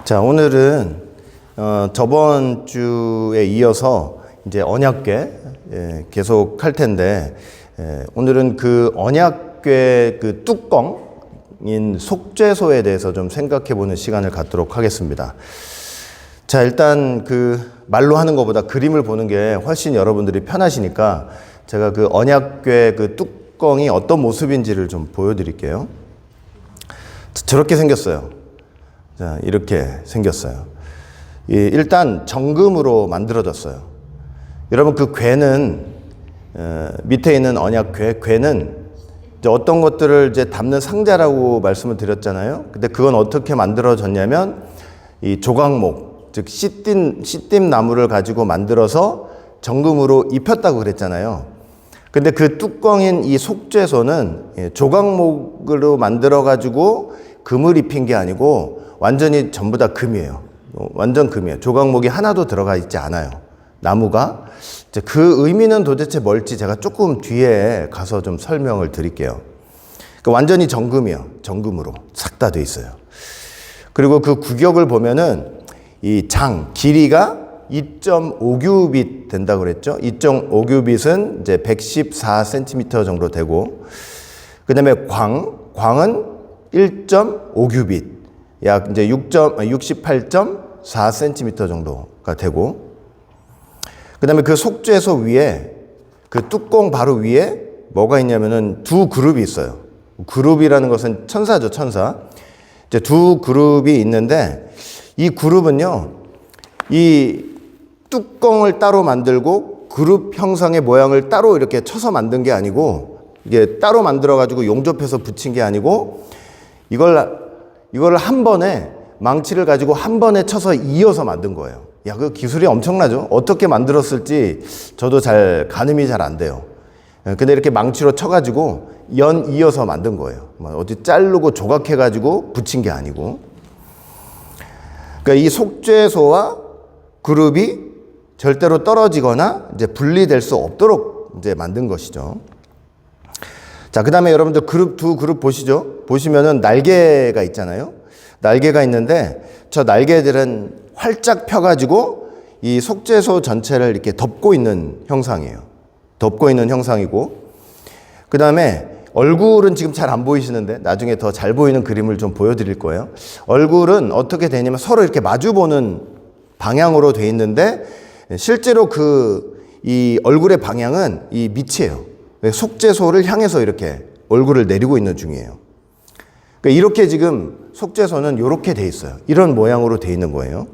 자, 오늘은 저번 주에 이어서 이제 언약궤 계속 할 텐데, 오늘은 그 언약궤 그 뚜껑인 속죄소에 대해서 좀 생각해 보는 시간을 갖도록 하겠습니다. 자, 일단 그 말로 하는 것보다 그림을 보는 게 훨씬 여러분들이 편하시니까 제가 그 언약궤 그 뚜껑이 어떤 모습인지를 좀 보여드릴게요. 저렇게 생겼어요. 자, 이렇게 생겼어요. 일단 정금으로 만들어졌어요. 여러분, 그 궤는 밑에 있는 언약궤, 궤는 이제 어떤 것들을 이제 담는 상자라고 말씀을 드렸잖아요. 근데 그건 어떻게 만들어졌냐면 이 조각목, 즉 씨띠 나무를 가지고 만들어서 정금으로 입혔다고 그랬잖아요. 근데 그 뚜껑인 이 속죄소는 조각목으로 만들어 가지고 금을 입힌 게 아니고 완전히 전부 다 금이에요. 완전 금이에요. 조각목이 하나도 들어가 있지 않아요. 나무가. 그 의미는 도대체 뭘지 제가 조금 뒤에 가서 좀 설명을 드릴게요. 그러니까 완전히 정금이에요. 정금으로 싹 다 돼 있어요. 그리고 그 구격을 보면은 이 길이가 2.5규빗 된다고 그랬죠. 2.5규빗은 이제 114cm 정도 되고, 그 다음에 광은 1.5규빗. 약 이제 68.4cm 정도가 되고, 그 다음에 그 속죄소 위에, 그 뚜껑 바로 위에 뭐가 있냐면은 두 그룹이 있어요. 그룹이라는 것은 천사죠, 천사. 이제 두 그룹이 있는데, 이 그룹은요, 이 뚜껑을 따로 만들고 그룹 형상의 모양을 따로 이렇게 쳐서 만든 게 아니고, 이게 따로 만들어가지고 용접해서 붙인 게 아니고, 이걸 한 번에 망치를 가지고 한 번에 쳐서 이어서 만든 거예요. 야, 그 기술이 엄청나죠? 어떻게 만들었을지 저도 가늠이 잘 안 돼요. 근데 이렇게 망치로 쳐가지고 이어서 만든 거예요. 어디 자르고 조각해가지고 붙인 게 아니고. 그러니까 이 속죄소와 그룹이 절대로 떨어지거나 이제 분리될 수 없도록 이제 만든 것이죠. 자, 그 다음에 여러분들 두 그룹 보시죠? 보시면은 날개가 있잖아요. 날개가 있는데 저 날개들은 활짝 펴가지고 이 속죄소 전체를 이렇게 덮고 있는 형상이에요. 덮고 있는 형상이고, 그 다음에 얼굴은 지금 잘 안 보이시는데 나중에 더 잘 보이는 그림을 좀 보여드릴 거예요. 얼굴은 어떻게 되냐면 서로 이렇게 마주보는 방향으로 돼 있는데, 실제로 이 얼굴의 방향은 이 밑이에요. 속죄소를 향해서 이렇게 얼굴을 내리고 있는 중이에요. 그러니까 이렇게 지금 속죄소는 이렇게 돼 있어요. 이런 모양으로 돼 있는 거예요.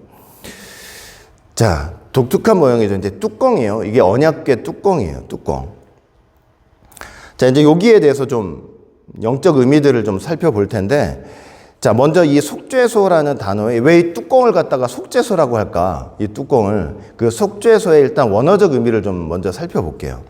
자, 독특한 모양이죠. 이제 뚜껑이에요. 이게 언약궤 뚜껑이에요. 뚜껑. 자, 이제 여기에 대해서 좀 영적 의미들을 좀 살펴볼 텐데, 자, 먼저 이 속죄소라는 단어에 왜 이 뚜껑을 갖다가 속죄소라고 할까? 이 뚜껑을. 그 속죄소의 일단 원어적 의미를 좀 먼저 살펴볼게요.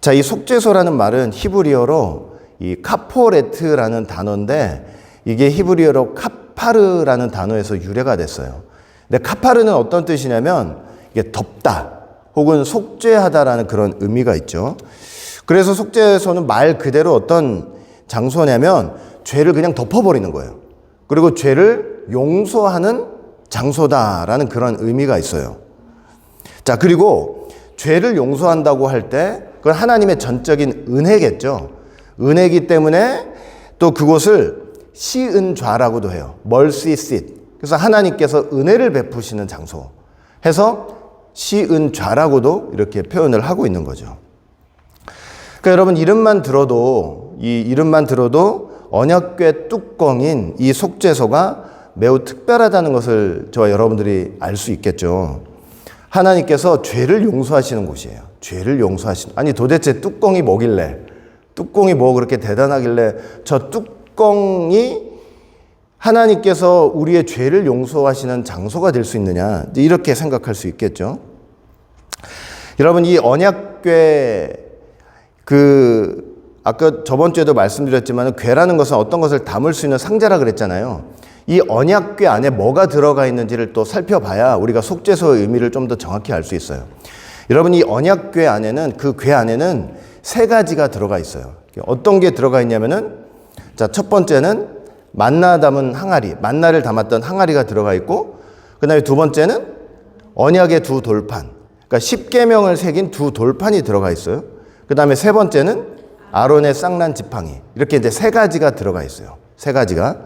자, 이 속죄소라는 말은 히브리어로 이 카포레트라는 단어인데, 이게 히브리어로 카파르라는 단어에서 유래가 됐어요. 근데 카파르는 어떤 뜻이냐면 이게 덮다 혹은 속죄하다라는 그런 의미가 있죠. 그래서 속죄소는 말 그대로 어떤 장소냐면 죄를 그냥 덮어버리는 거예요. 그리고 죄를 용서하는 장소다라는 그런 의미가 있어요. 자, 그리고 죄를 용서한다고 할 때 그건 하나님의 전적인 은혜겠죠. 은혜이기 때문에 또 그곳을 시은좌라고도 해요. mercy seat. 그래서 하나님께서 은혜를 베푸시는 장소 해서 시은좌라고도 이렇게 표현을 하고 있는 거죠. 그러니까 여러분, 이름만 들어도 언약궤 뚜껑인 이 속죄소가 매우 특별하다는 것을 저와 여러분들이 알 수 있겠죠. 하나님께서 죄를 용서하시는 곳이에요. 죄를 용서하시는. 아니, 도대체 뚜껑이 뭐길래, 뚜껑이 뭐 그렇게 대단하길래 저 뚜껑이 하나님께서 우리의 죄를 용서하시는 장소가 될 수 있느냐, 이렇게 생각할 수 있겠죠. 여러분, 이 언약궤 아까 저번 주에도 말씀드렸지만 궤라는 것은 어떤 것을 담을 수 있는 상자라 그랬잖아요. 이 언약궤 안에 뭐가 들어가 있는지를 또 살펴봐야 우리가 속죄소의 의미를 좀 더 정확히 알 수 있어요. 여러분, 이 언약궤 안에는, 그 궤 안에는 세 가지가 들어가 있어요. 어떤 게 들어가 있냐면은, 자, 첫 번째는 만나 담은 항아리, 만나를 담았던 항아리가 들어가 있고, 그 다음에 두 번째는 언약의 두 돌판, 그러니까 십계명을 새긴 두 돌판이 들어가 있어요. 그 다음에 세 번째는 아론의 쌍난 지팡이, 이렇게 이제 세 가지가 들어가 있어요. 세 가지가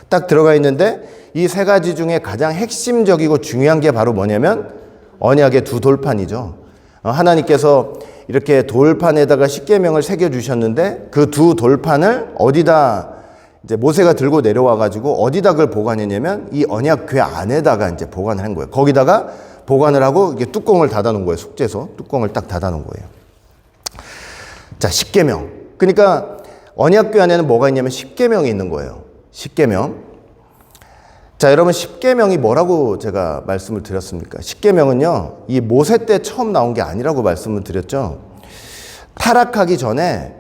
딱 들어가 있는데, 이 세 가지 중에 가장 핵심적이고 중요한 게 바로 뭐냐면 언약의 두 돌판이죠. 하나님께서 이렇게 돌판에다가 십계명을 새겨 주셨는데, 그 두 돌판을 어디다 이제 모세가 들고 내려와 가지고 어디다 그걸 보관했냐면 이 언약궤 안에다가 이제 보관을 한 거예요. 거기다가 보관을 하고 이게 뚜껑을 닫아 놓은 거예요. 속죄소 뚜껑을 딱 닫아 놓은 거예요. 자, 십계명. 그러니까 언약궤 안에는 뭐가 있냐면 십계명이 있는 거예요. 십계명. 자, 여러분, 십계명이 뭐라고 제가 말씀을 드렸습니까? 십계명은요, 이 모세 때 처음 나온 게 아니라고 말씀을 드렸죠. 타락하기 전에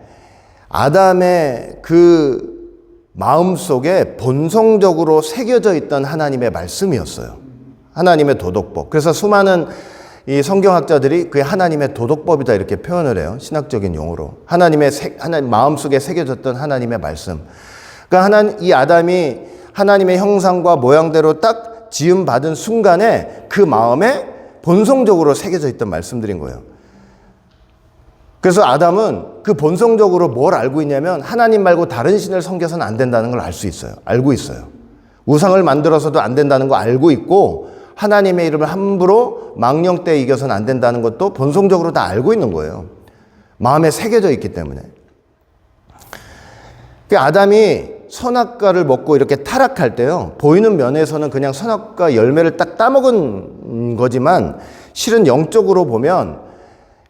아담의 그 마음 속에 본성적으로 새겨져 있던 하나님의 말씀이었어요. 하나님의 도덕법. 그래서 수많은 이 성경학자들이 그게 하나님의 도덕법이다 이렇게 표현을 해요. 신학적인 용어로. 하나님 마음 속에 새겨졌던 하나님의 말씀. 그러니까 이 아담이 하나님의 형상과 모양대로 딱 지음 받은 순간에 그 마음에 본성적으로 새겨져 있던 말씀들인 거예요. 그래서 아담은 그 본성적으로 뭘 알고 있냐면 하나님 말고 다른 신을 섬겨서는 안 된다는 걸 알 수 있어요. 알고 있어요. 우상을 만들어서도 안 된다는 거 알고 있고, 하나님의 이름을 함부로 망령되이 이겨서는 안 된다는 것도 본성적으로 다 알고 있는 거예요. 마음에 새겨져 있기 때문에. 아담이 선악과를 먹고 이렇게 타락할 때요, 보이는 면에서는 그냥 선악과 열매를 딱 따먹은 거지만 실은 영적으로 보면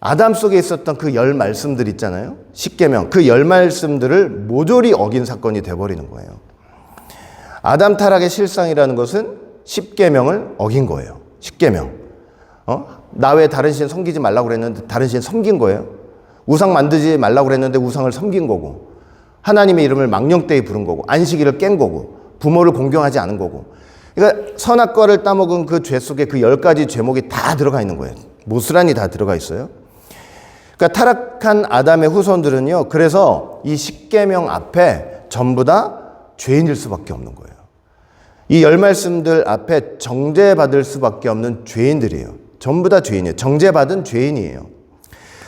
아담 속에 있었던 그 열 말씀들 있잖아요. 십계명. 그 열 말씀들을 모조리 어긴 사건이 돼버리는 거예요. 아담 타락의 실상이라는 것은 십계명을 어긴 거예요. 십계명. 나 외에 다른 신 섬기지 말라고 그랬는데 다른 신 섬긴 거예요. 우상 만들지 말라고 그랬는데 우상을 섬긴 거고, 하나님의 이름을 망령되이 부른 거고, 안식일을 깬 거고, 부모를 공경하지 않은 거고. 그러니까 선악과를 따먹은 그 죄 속에 그 10가지 죄목이 다 들어가 있는 거예요. 모스란히 다 들어가 있어요. 그러니까 타락한 아담의 후손들은요, 그래서 이 십계명 앞에 전부 다 죄인일 수밖에 없는 거예요. 이 열 말씀들 앞에 정죄받을 수밖에 없는 죄인들이에요. 전부 다 죄인이에요. 정죄받은 죄인이에요.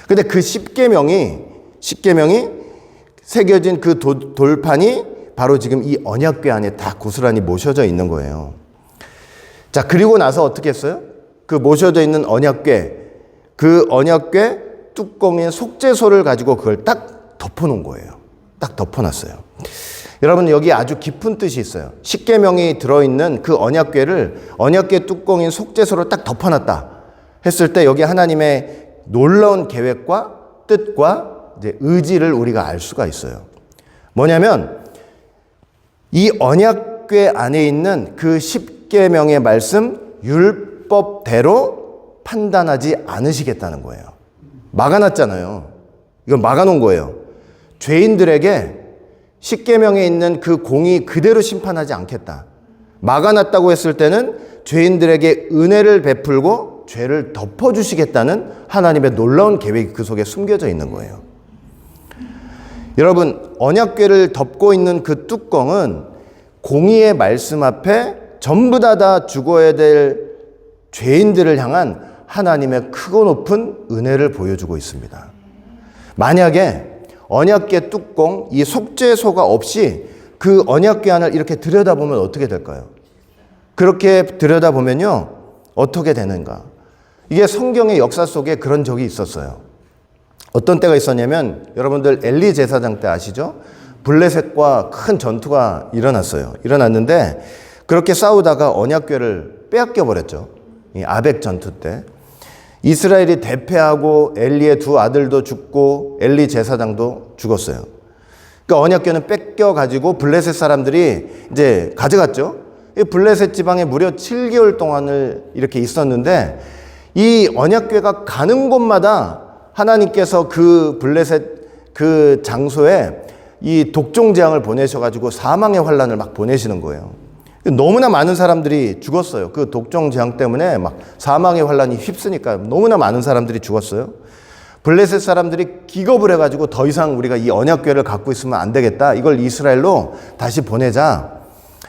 근데 그 십계명이 새겨진 그 돌판이 바로 지금 이 언약궤 안에 다 고스란히 모셔져 있는 거예요. 자, 그리고 나서 어떻게 했어요? 그 모셔져 있는 언약궤, 그 언약궤 뚜껑인 속죄소를 가지고 그걸 딱 덮어놓은 거예요. 딱 덮어놨어요. 여러분, 여기 아주 깊은 뜻이 있어요. 십계명이 들어있는 그 언약궤 뚜껑인 속죄소로 딱 덮어놨다 했을 때 여기 하나님의 놀라운 계획과 뜻과 이제 의지를 우리가 알 수가 있어요. 뭐냐면 이 언약궤 안에 있는 그 십계명의 말씀, 율법대로 판단하지 않으시겠다는 거예요. 막아놨잖아요. 이건 막아놓은 거예요. 죄인들에게 십계명에 있는 그 공의 그대로 심판하지 않겠다. 막아놨다고 했을 때는 죄인들에게 은혜를 베풀고 죄를 덮어주시겠다는 하나님의 놀라운 계획이 그 속에 숨겨져 있는 거예요. 여러분, 언약궤를 덮고 있는 그 뚜껑은 공의의 말씀 앞에 전부 다 죽어야 될 죄인들을 향한 하나님의 크고 높은 은혜를 보여주고 있습니다. 만약에 언약궤 뚜껑, 이 속죄소가 없이 그 언약궤 안을 이렇게 들여다보면 어떻게 될까요? 그렇게 들여다보면요, 어떻게 되는가? 이게 성경의 역사 속에 그런 적이 있었어요. 어떤 때가 있었냐면, 여러분들 엘리 제사장 때 아시죠? 블레셋과 큰 전투가 일어났는데 그렇게 싸우다가 언약궤를 빼앗겨 버렸죠. 이 아벡 전투 때. 이스라엘이 대패하고 엘리의 두 아들도 죽고 엘리 제사장도 죽었어요. 그러니까 언약궤는 뺏겨가지고 블레셋 사람들이 이제 가져갔죠. 이 블레셋 지방에 무려 7개월 동안을 이렇게 있었는데 이 언약궤가 가는 곳마다 하나님께서 그 블레셋 그 장소에 이 독종 재앙을 보내셔가지고 사망의 환란을 막 보내시는 거예요. 너무나 많은 사람들이 죽었어요. 그 독종 재앙 때문에 막 사망의 환란이 휩쓰니까 너무나 많은 사람들이 죽었어요. 블레셋 사람들이 기겁을 해가지고 더 이상 우리가 이 언약궤를 갖고 있으면 안 되겠다. 이걸 이스라엘로 다시 보내자.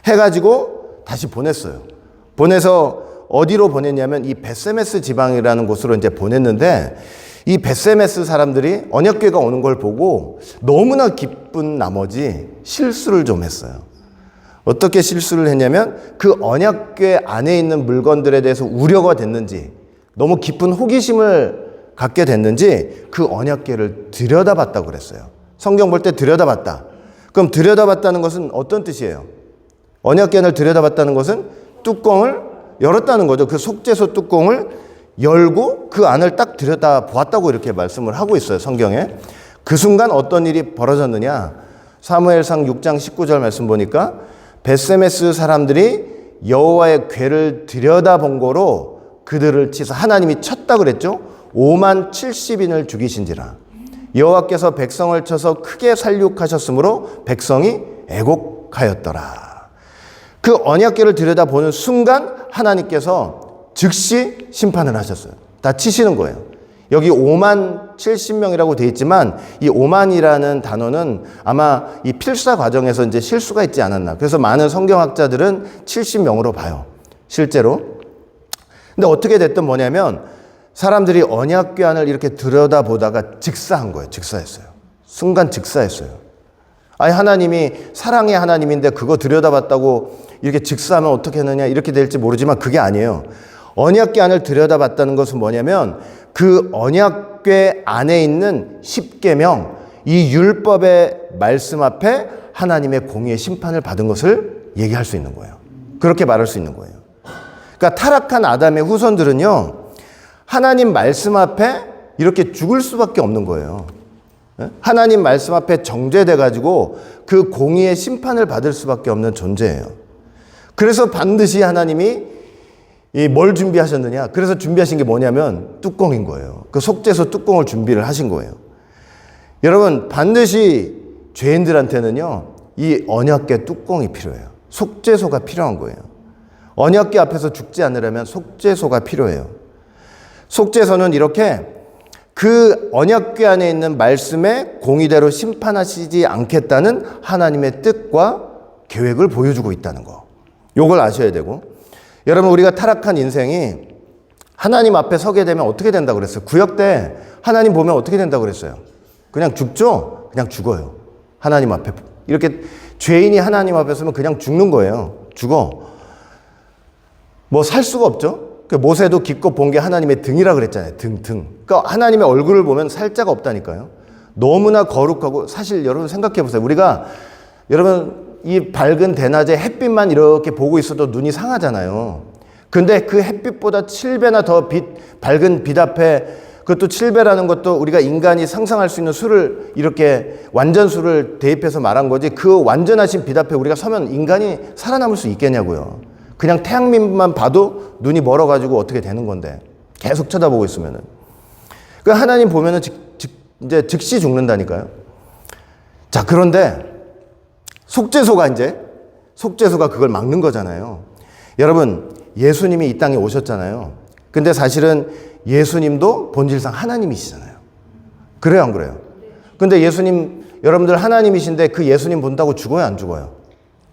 해가지고 다시 보냈어요. 보내서 어디로 보냈냐면 이 벳세메스 지방이라는 곳으로 이제 보냈는데, 이 벳세메스 사람들이 언약궤가 오는 걸 보고 너무나 기쁜 나머지 실수를 좀 했어요. 어떻게 실수를 했냐면 그 언약궤 안에 있는 물건들에 대해서 우려가 됐는지, 너무 깊은 호기심을 갖게 됐는지 그 언약궤를 들여다봤다고 그랬어요. 성경 볼 때 들여다봤다. 그럼 들여다봤다는 것은 어떤 뜻이에요? 언약궤를 들여다봤다는 것은 뚜껑을 열었다는 거죠. 그 속죄소 뚜껑을 열고 그 안을 딱 들여다보았다고 이렇게 말씀을 하고 있어요, 성경에. 그 순간 어떤 일이 벌어졌느냐? 사무엘상 6장 19절 말씀 보니까 벳세메스 사람들이 여호와의 궤를 들여다본 거로 그들을 치서, 하나님이 쳤다 그랬죠. 5만 70인을 죽이신지라. 여호와께서 백성을 쳐서 크게 살육하셨으므로 백성이 애곡하였더라. 그 언약궤를 들여다보는 순간 하나님께서 즉시 심판을 하셨어요. 다 치시는 거예요. 여기 5만 70명이라고 되어 있지만 이 5만이라는 단어는 아마 이 필사 과정에서 이제 실수가 있지 않았나. 그래서 많은 성경학자들은 70명으로 봐요, 실제로. 근데 어떻게 됐든 뭐냐면 사람들이 언약궤 안을 이렇게 들여다보다가 즉사한 거예요. 즉사했어요. 순간 즉사했어요. 아니, 하나님이 사랑의 하나님인데 그거 들여다봤다고 이렇게 즉사하면 어떻게 하느냐 이렇게 될지 모르지만 그게 아니에요. 언약궤 안을 들여다봤다는 것은 뭐냐면 그 언약궤 안에 있는 십계명, 이 율법의 말씀 앞에 하나님의 공의의 심판을 받은 것을 얘기할 수 있는 거예요. 그렇게 말할 수 있는 거예요. 그러니까 타락한 아담의 후손들은요, 하나님 말씀 앞에 이렇게 죽을 수밖에 없는 거예요. 하나님 말씀 앞에 정죄돼 가지고 그 공의의 심판을 받을 수밖에 없는 존재예요. 그래서 반드시 하나님이 뭘 준비하셨느냐? 그래서 준비하신 게 뭐냐면 뚜껑인 거예요. 그 속죄소 뚜껑을 준비를 하신 거예요. 여러분, 반드시 죄인들한테는요, 이 언약궤 뚜껑이 필요해요. 속죄소가 필요한 거예요. 언약궤 앞에서 죽지 않으려면 속죄소가 필요해요. 속죄소는 이렇게 그 언약궤 안에 있는 말씀의 공의대로 심판하시지 않겠다는 하나님의 뜻과 계획을 보여주고 있다는 거. 요걸 아셔야 되고, 여러분, 우리가 타락한 인생이 하나님 앞에 서게 되면 어떻게 된다고 그랬어요? 구역 때 하나님 보면 어떻게 된다고 그랬어요? 그냥 죽죠? 그냥 죽어요. 하나님 앞에. 이렇게 죄인이 하나님 앞에 서면 그냥 죽는 거예요. 죽어. 뭐 살 수가 없죠? 그 모세도 기껏 본 게 하나님의 등이라 그랬잖아요. 등. 그러니까 하나님의 얼굴을 보면 살자가 없다니까요. 너무나 거룩하고, 사실 여러분 생각해 보세요. 우리가, 여러분, 이 밝은 대낮에 햇빛만 이렇게 보고 있어도 눈이 상하잖아요. 근데 그 햇빛보다 7배나 더 밝은 빛 앞에, 그것도 7배라는 것도 우리가 인간이 상상할 수 있는 수를, 이렇게 완전수를 대입해서 말한 거지, 그 완전하신 빛 앞에 우리가 서면 인간이 살아남을 수 있겠냐고요. 그냥 태양빛만 봐도 눈이 멀어가지고 어떻게 되는 건데, 계속 쳐다보고 있으면은. 그 하나님 보면은 이제 즉시 죽는다니까요. 자, 그런데 속죄소가 그걸 막는 거잖아요. 여러분, 예수님이 이 땅에 오셨잖아요. 근데 사실은 예수님도 본질상 하나님이시잖아요. 그래요, 안 그래요? 근데 예수님, 여러분들 하나님이신데 그 예수님 본다고 죽어요, 안 죽어요?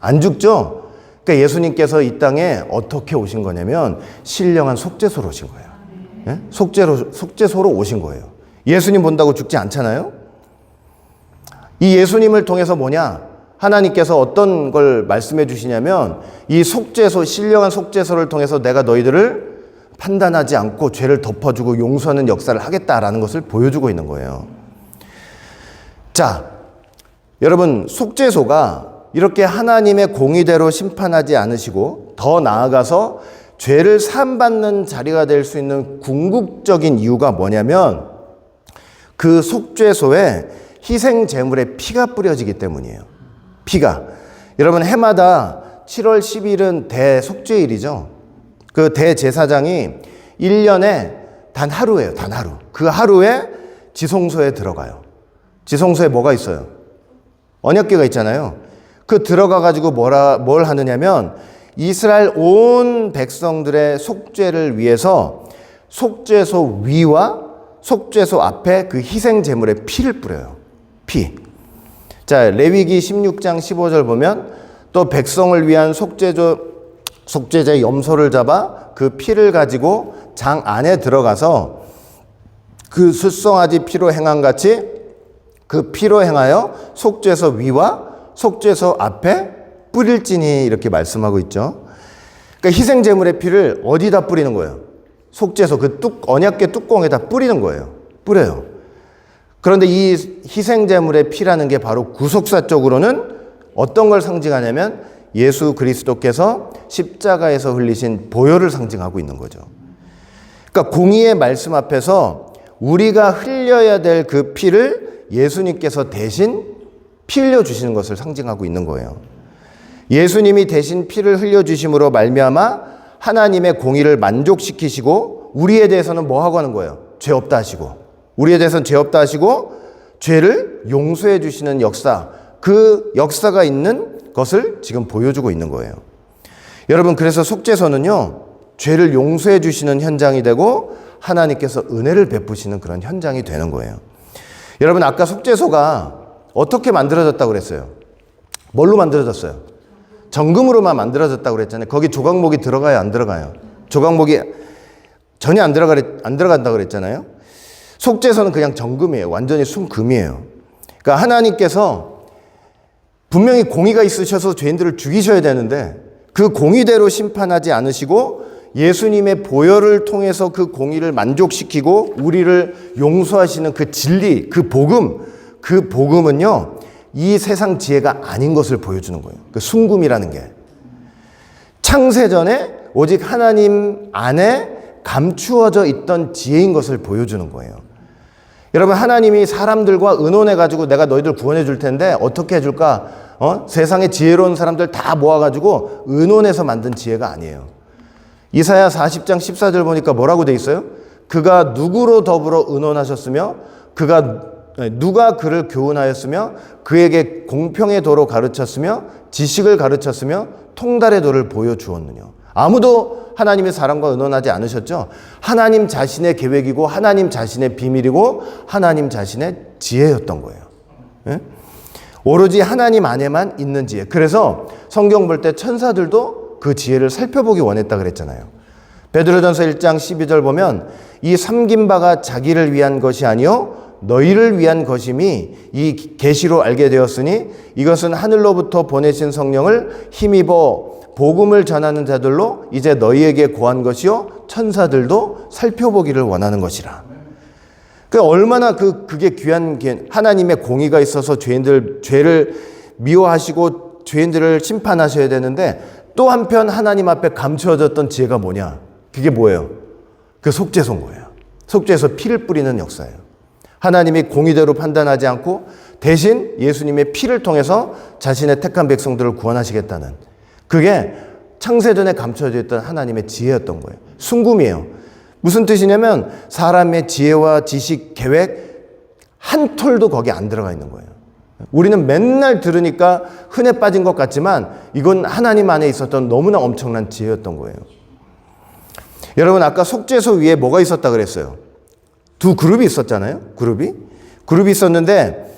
안 죽죠? 그러니까 예수님께서 이 땅에 어떻게 오신 거냐면 신령한 속죄소로 오신 거예요. 예? 속죄소로 오신 거예요. 예수님 본다고 죽지 않잖아요. 이 예수님을 통해서 뭐냐? 하나님께서 어떤 걸 말씀해 주시냐면 이 속죄소, 신령한 속죄소를 통해서 내가 너희들을 판단하지 않고 죄를 덮어주고 용서하는 역사를 하겠다라는 것을 보여주고 있는 거예요. 자, 여러분, 속죄소가 이렇게 하나님의 공의대로 심판하지 않으시고 더 나아가서 죄를 사함받는 자리가 될 수 있는 궁극적인 이유가 뭐냐면 그 속죄소에 희생 제물의 피가 뿌려지기 때문이에요. 피가. 여러분, 해마다 7월 10일은 대속죄일이죠. 그 대제사장이 1년에 단 하루예요. 단 하루. 그 하루에 지성소에 들어가요. 지성소에 뭐가 있어요? 언약궤가 있잖아요. 그 들어가가지고 뭘 하느냐면 이스라엘 온 백성들의 속죄를 위해서 속죄소 위와 속죄소 앞에 그 희생 제물의 피를 뿌려요. 피. 자, 레위기 16장 15절 보면 또 백성을 위한 속죄제의 염소를 잡아 그 피를 가지고 장 안에 들어가서 그 숫송아지 피로 행한 같이 그 피로 행하여 속죄소 위와 속죄소 앞에 뿌릴지니, 이렇게 말씀하고 있죠. 그러니까 희생제물의 피를 어디다 뿌리는 거예요? 속죄소 그 언약궤 뚜껑에다 뿌리는 거예요. 뿌려요. 그런데 이 희생제물의 피라는 게 바로 구속사적으로는 어떤 걸 상징하냐면 예수 그리스도께서 십자가에서 흘리신 보혈을 상징하고 있는 거죠. 그러니까 공의의 말씀 앞에서 우리가 흘려야 될 그 피를 예수님께서 대신 피 흘려주시는 것을 상징하고 있는 거예요. 예수님이 대신 피를 흘려주심으로 말미암아 하나님의 공의를 만족시키시고 우리에 대해서는 뭐 하고 하는 거예요? 죄 없다 하시고, 우리에 대해서는 죄 없다 하시고 죄를 용서해 주시는 역사, 그 역사가 있는 것을 지금 보여주고 있는 거예요. 여러분, 그래서 속죄소는요, 죄를 용서해 주시는 현장이 되고 하나님께서 은혜를 베푸시는 그런 현장이 되는 거예요. 여러분, 아까 속죄소가 어떻게 만들어졌다고 그랬어요? 뭘로 만들어졌어요? 정금으로만 만들어졌다고 그랬잖아요. 거기 조각목이 들어가요, 안 들어가요? 조각목이 전혀 안 들어간다고 그랬잖아요. 속죄소는 그냥 정금이에요. 완전히 순금이에요. 그러니까 하나님께서 분명히 공의가 있으셔서 죄인들을 죽이셔야 되는데 그 공의대로 심판하지 않으시고 예수님의 보혈을 통해서 그 공의를 만족시키고 우리를 용서하시는 그 진리, 그 복음은요, 이 세상 지혜가 아닌 것을 보여주는 거예요. 그 순금이라는 게. 창세전에 오직 하나님 안에 감추어져 있던 지혜인 것을 보여주는 거예요. 여러분, 하나님이 사람들과 의논해가지고 내가 너희들 구원해 줄 텐데 어떻게 해줄까? 세상에 지혜로운 사람들 다 모아가지고 의논해서 만든 지혜가 아니에요. 이사야 40장 14절 보니까 뭐라고 돼 있어요? 그가 누구로 더불어 의논하셨으며 누가 그를 교훈하였으며 그에게 공평의 도로 가르쳤으며 지식을 가르쳤으며 통달의 도를 보여주었느냐. 아무도 하나님의 사랑과 의논하지 않으셨죠. 하나님 자신의 계획이고 하나님 자신의 비밀이고 하나님 자신의 지혜였던 거예요. 예? 오로지 하나님 안에만 있는 지혜. 그래서 성경 볼 때 천사들도 그 지혜를 살펴보기 원했다 그랬잖아요. 베드로전서 1장 12절 보면 이 삼긴 바가 자기를 위한 것이 아니요 너희를 위한 것임이 이 계시로 알게 되었으니 이것은 하늘로부터 보내신 성령을 힘입어 복음을 전하는 자들로 이제 너희에게 고한 것이요 천사들도 살펴보기를 원하는 것이라. 얼마나 그게 귀한 하나님의 공의가 있어서 죄를 미워하시고 죄인들을 심판하셔야 되는데 또 한편 하나님 앞에 감추어졌던 지혜가 뭐냐? 그게 뭐예요? 그 속죄소인 거예요. 속죄소 피를 뿌리는 역사예요. 하나님이 공의대로 판단하지 않고 대신 예수님의 피를 통해서 자신의 택한 백성들을 구원하시겠다는, 그게 창세전에 감춰져 있던 하나님의 지혜였던 거예요. 순금이에요. 무슨 뜻이냐면 사람의 지혜와 지식, 계획 한 톨도 거기 안 들어가 있는 거예요. 우리는 맨날 들으니까 흔해 빠진 것 같지만 이건 하나님 안에 있었던 너무나 엄청난 지혜였던 거예요. 여러분, 아까 속죄소 위에 뭐가 있었다 그랬어요? 두 그룹이 있었잖아요. 그룹이 있었는데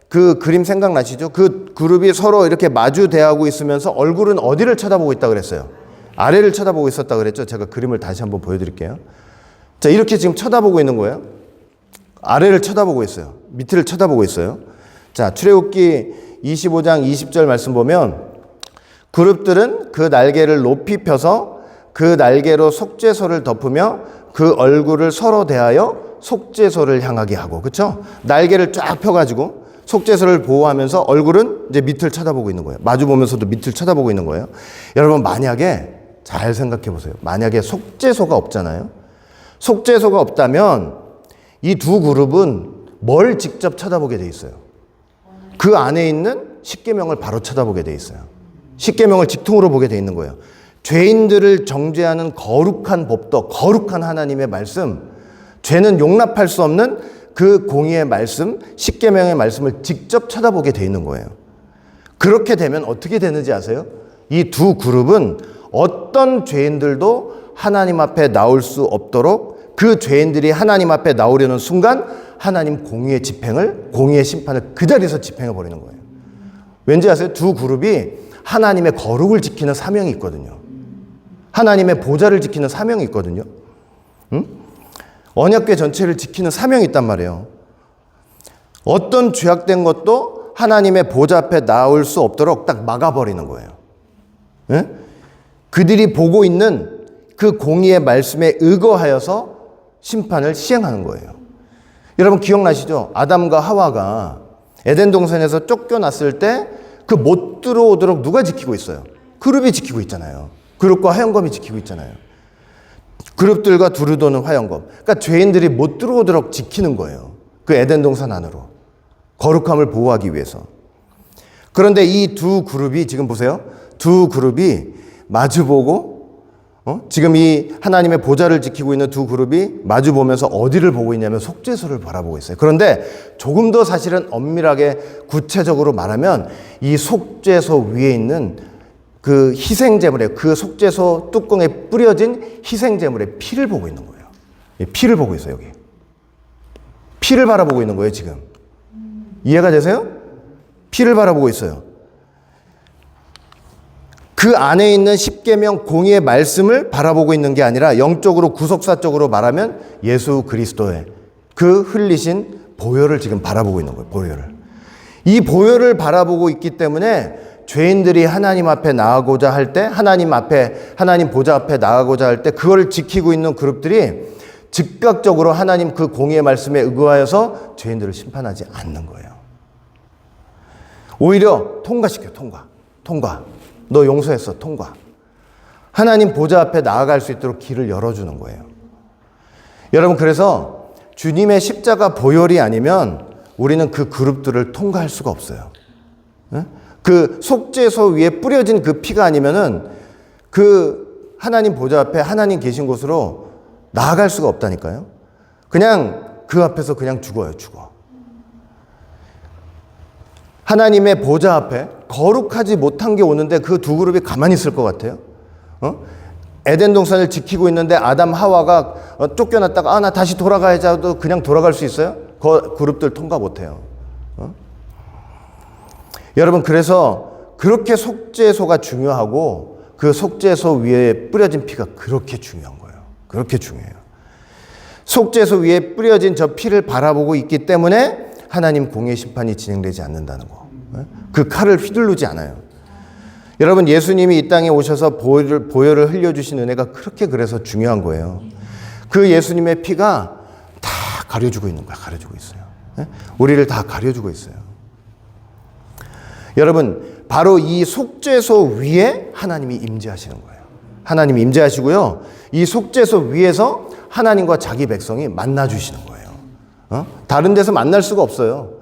그 그림 생각나시죠? 그 그룹이 서로 이렇게 마주 대하고 있으면서 얼굴은 어디를 쳐다보고 있다 그랬어요? 아래를 쳐다보고 있었다 그랬죠? 제가 그림을 다시 한번 보여드릴게요. 자, 이렇게 지금 쳐다보고 있는 거예요. 아래를 쳐다보고 있어요. 밑을 쳐다보고 있어요. 자, 출애굽기 25장 20절 말씀 보면 그룹들은 그 날개를 높이 펴서 그 날개로 속죄소를 덮으며 그 얼굴을 서로 대하여 속죄소를 향하게 하고, 그렇죠? 날개를 쫙 펴가지고 속죄소를 보호하면서 얼굴은 이제 밑을 쳐다보고 있는 거예요. 마주 보면서도 밑을 쳐다보고 있는 거예요. 여러분, 만약에 잘 생각해 보세요. 만약에 속죄소가 없잖아요. 속죄소가 없다면 이 두 그룹은 뭘 직접 쳐다보게 돼 있어요? 그 안에 있는 십계명을 바로 쳐다보게 돼 있어요. 십계명을 직통으로 보게 돼 있는 거예요. 죄인들을 정죄하는 거룩한 법도, 거룩한 하나님의 말씀, 죄는 용납할 수 없는 그 공의의 말씀, 십계명의 말씀을 직접 쳐다보게 돼 있는 거예요. 그렇게 되면 어떻게 되는지 아세요? 이 두 그룹은 어떤 죄인들도 하나님 앞에 나올 수 없도록, 그 죄인들이 하나님 앞에 나오려는 순간 하나님 공의의 집행을, 공의의 심판을 그 자리에서 집행해 버리는 거예요. 왠지 아세요? 두 그룹이 하나님의 거룩을 지키는 사명이 있거든요. 하나님의 보좌를 지키는 사명이 있거든요. 응? 언약궤 전체를 지키는 사명이 있단 말이에요. 어떤 죄악된 것도 하나님의 보좌 앞에 나올 수 없도록 딱 막아버리는 거예요. 응? 그들이 보고 있는 그 공의의 말씀에 의거하여서 심판을 시행하는 거예요. 여러분 기억나시죠? 아담과 하와가 에덴 동산에서 쫓겨났을 때 그 못 들어오도록 누가 지키고 있어요? 그룹이 지키고 있잖아요. 그룹과 화영검이 지키고 있잖아요. 그룹들과 두루 도는 화영검. 그러니까 죄인들이 못 들어오도록 지키는 거예요. 그 에덴 동산 안으로. 거룩함을 보호하기 위해서. 그런데 이 두 그룹이 지금 보세요. 두 그룹이 마주보고 지금 이 하나님의 보좌를 지키고 있는 두 그룹이 마주보면서 어디를 보고 있냐면 속죄소를 바라보고 있어요. 그런데 조금 더 사실은 엄밀하게 구체적으로 말하면 이 속죄소 위에 있는 그 희생제물에 그 속죄소 뚜껑에 뿌려진 희생제물의 피를 보고 있는 거예요. 피를 보고 있어요. 여기. 피를 바라보고 있는 거예요. 지금. 이해가 되세요? 피를 바라보고 있어요. 그 안에 있는 십계명 공의의 말씀을 바라보고 있는 게 아니라 영적으로 구속사적으로 말하면 예수 그리스도의 그 흘리신 보혈을 지금 바라보고 있는 거예요. 보혈을. 이 보혈을 바라보고 있기 때문에 죄인들이 하나님 앞에 나아가고자 할 때 하나님 보좌 앞에 나아가고자 할 때 그걸 지키고 있는 그룹들이 즉각적으로 하나님 그 공의의 말씀에 의거하여서 죄인들을 심판하지 않는 거예요. 오히려 통과시켜요. 통과. 너 용서했어. 통과. 하나님 보좌 앞에 나아갈 수 있도록 길을 열어주는 거예요. 여러분 그래서 주님의 십자가 보혈이 아니면 우리는 그 그룹들을 통과할 수가 없어요. 그 속죄소 위에 뿌려진 그 피가 아니면은 그 하나님 보좌 앞에 하나님 계신 곳으로 나아갈 수가 없다니까요. 그냥 그 앞에서 그냥 죽어요. 하나님의 보좌 앞에 거룩하지 못한 게 오는데 그 두 그룹이 가만히 있을 것 같아요? 에덴 동산을 지키고 있는데 아담 하와가 쫓겨났다가 나 다시 돌아가야지 하도 그냥 돌아갈 수 있어요? 그 그룹들 통과 못해요. 여러분 그래서 그렇게 속죄소가 중요하고 그 속죄소 위에 뿌려진 피가 그렇게 중요한 거예요. 그렇게 중요해요. 속죄소 위에 뿌려진 저 피를 바라보고 있기 때문에 하나님 공의 심판이 진행되지 않는다는 거. 그 칼을 휘두르지 않아요. 여러분 예수님이 이 땅에 오셔서 보혈을 흘려주신 은혜가 그렇게 그래서 중요한 거예요. 그 예수님의 피가 다 가려주고 있는 거야. 가려주고 있어요. 우리를 다 가려주고 있어요. 여러분 바로 이 속죄소 위에 하나님이 임재하시는 거예요. 하나님이 임재하시고요. 이 속죄소 위에서 하나님과 자기 백성이 만나주시는 거예요. 다른 데서 만날 수가 없어요.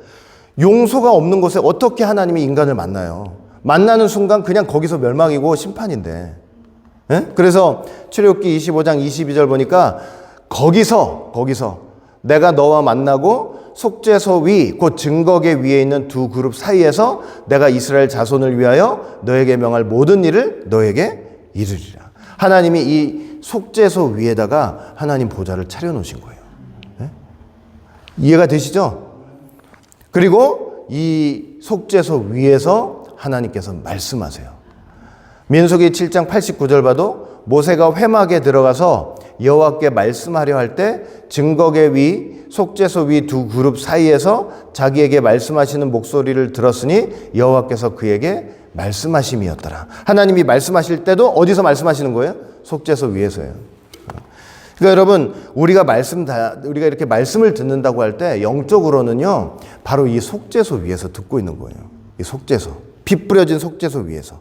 용서가 없는 곳에 어떻게 하나님이 인간을 만나요? 만나는 순간 그냥 거기서 멸망이고 심판인데. 그래서 출애굽기 25장 22절 보니까 거기서 내가 너와 만나고 속죄소 위, 곧 증거계 위에 있는 두 그룹 사이에서 내가 이스라엘 자손을 위하여 너에게 명할 모든 일을 너에게 이루리라. 하나님이 이 속죄소 위에다가 하나님 보좌를 차려놓으신 거예요. 이해가 되시죠? 그리고 이 속죄소 위에서 하나님께서 말씀하세요. 민수기 7장 89절 봐도 모세가 회막에 들어가서 여호와께 말씀하려 할 때 증거계 위, 속죄소 위 두 그룹 사이에서 자기에게 말씀하시는 목소리를 들었으니 여호와께서 그에게 말씀하심이었더라. 하나님이 말씀하실 때도 어디서 말씀하시는 거예요? 속죄소 위에서요. 그러니까 여러분 우리가 이렇게 말씀을 듣는다고 할 때 영적으로는요 바로 이 속죄소 위에서 듣고 있는 거예요. 이 속죄소, 피 뿌려진 속죄소 위에서.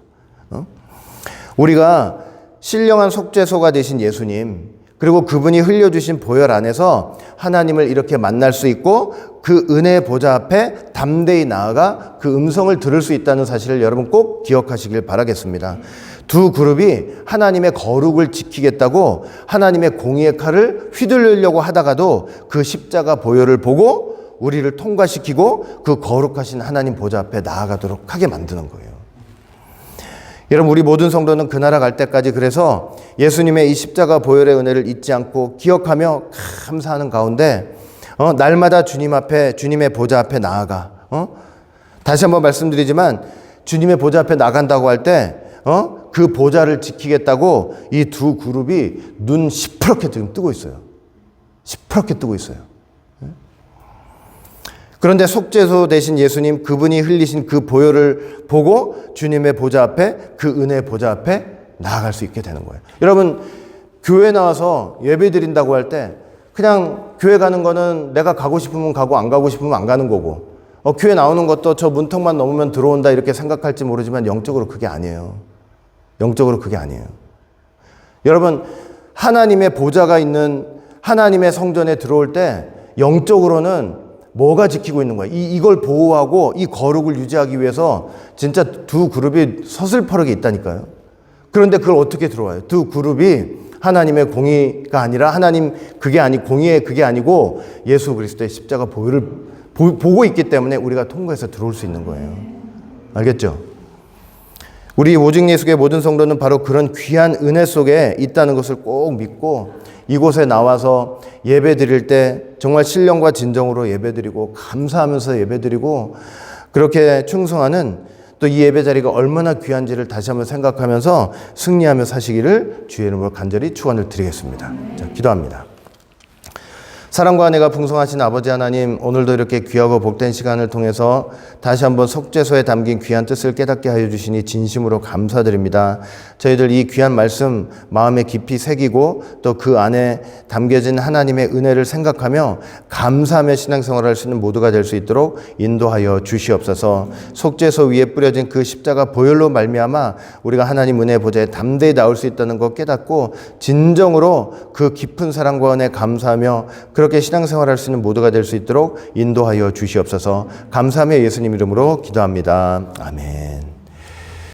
우리가 신령한 속죄소가 되신 예수님, 그리고 그분이 흘려주신 보혈 안에서 하나님을 이렇게 만날 수 있고 그 은혜의 보좌 앞에 담대히 나아가 그 음성을 들을 수 있다는 사실을 여러분 꼭 기억하시길 바라겠습니다. 두 그룹이 하나님의 거룩을 지키겠다고 하나님의 공의의 칼을 휘둘리려고 하다가도 그 십자가 보혈을 보고 우리를 통과시키고 그 거룩하신 하나님 보좌 앞에 나아가도록 하게 만드는 거예요. 여러분 우리 모든 성도는 그 나라 갈 때까지 그래서 예수님의 이 십자가 보혈의 은혜를 잊지 않고 기억하며 감사하는 가운데 날마다 주님 앞에 주님의 보좌 앞에 나아가 다시 한번 말씀드리지만 주님의 보좌 앞에 나간다고 할 때, 그 보좌를 지키겠다고 이 두 그룹이 눈 시퍼렇게 지금 뜨고 있어요. 시퍼렇게 뜨고 있어요. 그런데 속죄소 대신 예수님, 그분이 흘리신 그 보혈을 보고 주님의 보좌 앞에, 그 은혜의 보좌 앞에 나아갈 수 있게 되는 거예요. 여러분, 교회 나와서 예배 드린다고 할 때 그냥 교회 가는 거는 내가 가고 싶으면 가고 안 가고 싶으면 안 가는 거고, 교회 나오는 것도 저 문턱만 넘으면 들어온다 이렇게 생각할지 모르지만 영적으로 그게 아니에요. 영적으로 그게 아니에요. 여러분, 하나님의 보좌가 있는 하나님의 성전에 들어올 때 영적으로는 뭐가 지키고 있는 거야? 이걸 보호하고 이 거룩을 유지하기 위해서 진짜 두 그룹이 서슬퍼르게 있다니까요. 그런데 그걸 어떻게 들어와요? 두 그룹이 하나님의 공의가 아니라 공의의 그게 아니고 예수 그리스도의 십자가 보혈을 보고 있기 때문에 우리가 통과해서 들어올 수 있는 거예요. 알겠죠? 우리 오직 예수의 모든 성도는 바로 그런 귀한 은혜 속에 있다는 것을 꼭 믿고 이곳에 나와서 예배 드릴 때 정말 신령과 진정으로 예배 드리고 감사하면서 예배 드리고 그렇게 충성하는 또 이 예배 자리가 얼마나 귀한지를 다시 한번 생각하면서 승리하며 사시기를 주의 이름으로 간절히 축원을 드리겠습니다. 자, 기도합니다. 사랑과 은혜가 풍성하신 아버지 하나님, 오늘도 이렇게 귀하고 복된 시간을 통해서 다시 한번 속죄소에 담긴 귀한 뜻을 깨닫게 하여 주시니 진심으로 감사드립니다. 저희들 이 귀한 말씀 마음에 깊이 새기고 또 그 안에 담겨진 하나님의 은혜를 생각하며 감사하며 신앙생활을 할 수 있는 모두가 될 수 있도록 인도하여 주시옵소서. 속죄소 위에 뿌려진 그 십자가 보혈로 말미암아 우리가 하나님 은혜 보좌에 담대히 나올 수 있다는 것 깨닫고 진정으로 그 깊은 사랑과 은혜 감사하며 그렇게 신앙생활할 수 있는 모두가 될 수 있도록 인도하여 주시옵소서. 감사하며 예수님 이름으로 기도합니다. 아멘.